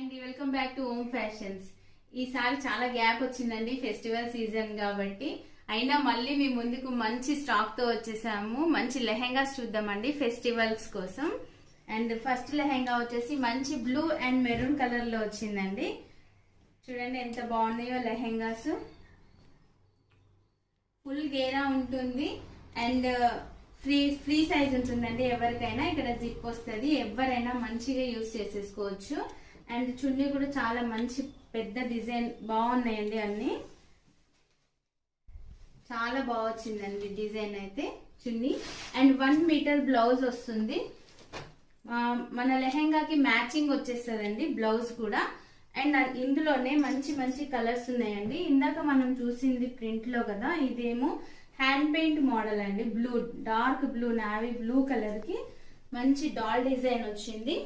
And welcome back two ohm fashions. ఈసారి చాలా gap వచ్చిందండి ఫెస్టివల్ సీజన్ కాబట్టి, అయినా మళ్ళీ మీ ముందుకు మంచి స్టాక్ తో వచ్చేసాము. మంచి లెహెంగాస్ చూద్దామండి ఫెస్టివల్స్ కోసం. అండ్ ఫస్ట్ లెహెంగా వచ్చేసి మంచి బ్లూ అండ్ మెరూన్ కలర్ లో వచ్చిందండి. చూడండి ఎంత బాగున్నాయో లెహెంగాస్. ఫుల్ గేరా ఉంటుంది అండ్ ఫ్రీ సైజ్ ఉంటుందండి. ఎవరికైనా ఇక్కడ జిప్ వస్తుంది, ఎవరైనా మంచిగా యూస్ చేసేసుకోవచ్చు. అండ్ చున్నీ కూడా చాలా మంచి పెద్ద డిజైన్ బాగున్నాయండి. అన్ని చాలా బాగా వచ్చిందండి డిజైన్ అయితే చున్నీ. అండ్ 1 మీటర్ బ్లౌజ్ వస్తుంది. మన లెహెంగాకి మ్యాచింగ్ వచ్చేస్తుందండి బ్లౌజ్ కూడా. అండ్ ఇందులోనే మంచి మంచి కలర్స్ ఉన్నాయండి. ఇందాక మనం చూసింది ప్రింట్ లో కదా, ఇదేమో హ్యాండ్ పెయింట్ మోడల్ అండి. Blue, dark blue, navy blue colour కి మంచి డాల్ డిజైన్ వచ్చింది.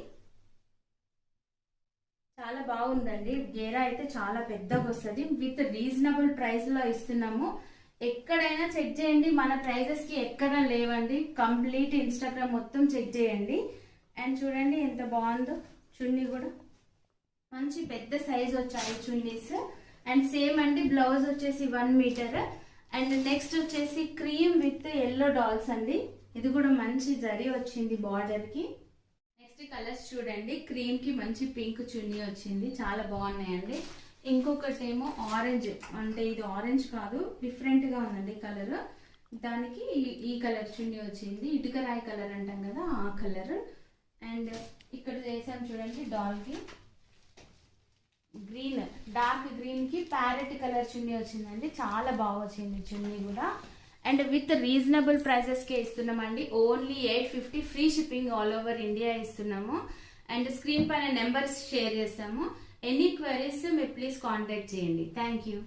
చాలా బాగుందండి. గేరా అయితే చాలా పెద్దగా వస్తుంది. విత్ రీజనబుల్ ప్రైస్ లో ఇస్తున్నాము. ఎక్కడైనా చెక్ చేయండి, మన ప్రైజెస్ కి ఎక్కడ లేవండి. కంప్లీట్ ఇన్స్టాగ్రామ్ మొత్తం చెక్ చేయండి. అండ్ చూడండి ఎంత బాగుందో. చున్నీ కూడా మంచి పెద్ద సైజ్ వచ్చాయి చున్నీస్. అండ్ సేమ్ అండి బ్లౌజ్ వచ్చేసి 1 మీటర్. అండ్ నెక్స్ట్ వచ్చేసి క్రీమ్ విత్ ఎల్లో డాల్స్ అండి. ఇది కూడా మంచి జరీ వచ్చింది బార్డర్ కి. నెక్స్ట్ కలర్స్ చూడండి. క్రీమ్ కి మంచి పింక్ చున్నీ వచ్చింది, చాలా బాగున్నాయండి. ఇంకొకటి ఏమో ఆరెంజ్, అంటే ఇది ఆరెంజ్ కాదు, డిఫరెంట్ గా ఉందండి కలర్. దానికి ఈ కలర్ చున్నీ వచ్చింది. ఇటుక రాయి కలర్ అంటాం కదా, ఆ కలర్. అండ్ ఇక్కడ చేసాం చూడండి డాల్ కి గ్రీన్, డార్క్ గ్రీన్ కి ప్యారెట్ కలర్ చున్నీ వచ్చిందండి. చాలా బాగా వచ్చింది చున్నీ కూడా. అండ్ విత్ రీజనబుల్ ప్రైసెస్ కే ఇస్తున్నామండి. Only 850 free shipping all over India ఇస్తున్నాము. అండ్ స్క్రీన్ పైన నెంబర్స్ షేర్ చేస్తాము. ఎనీ క్వైరీస్ మీరు ప్లీజ్ కాంటాక్ట్ చేయండి. Thank you.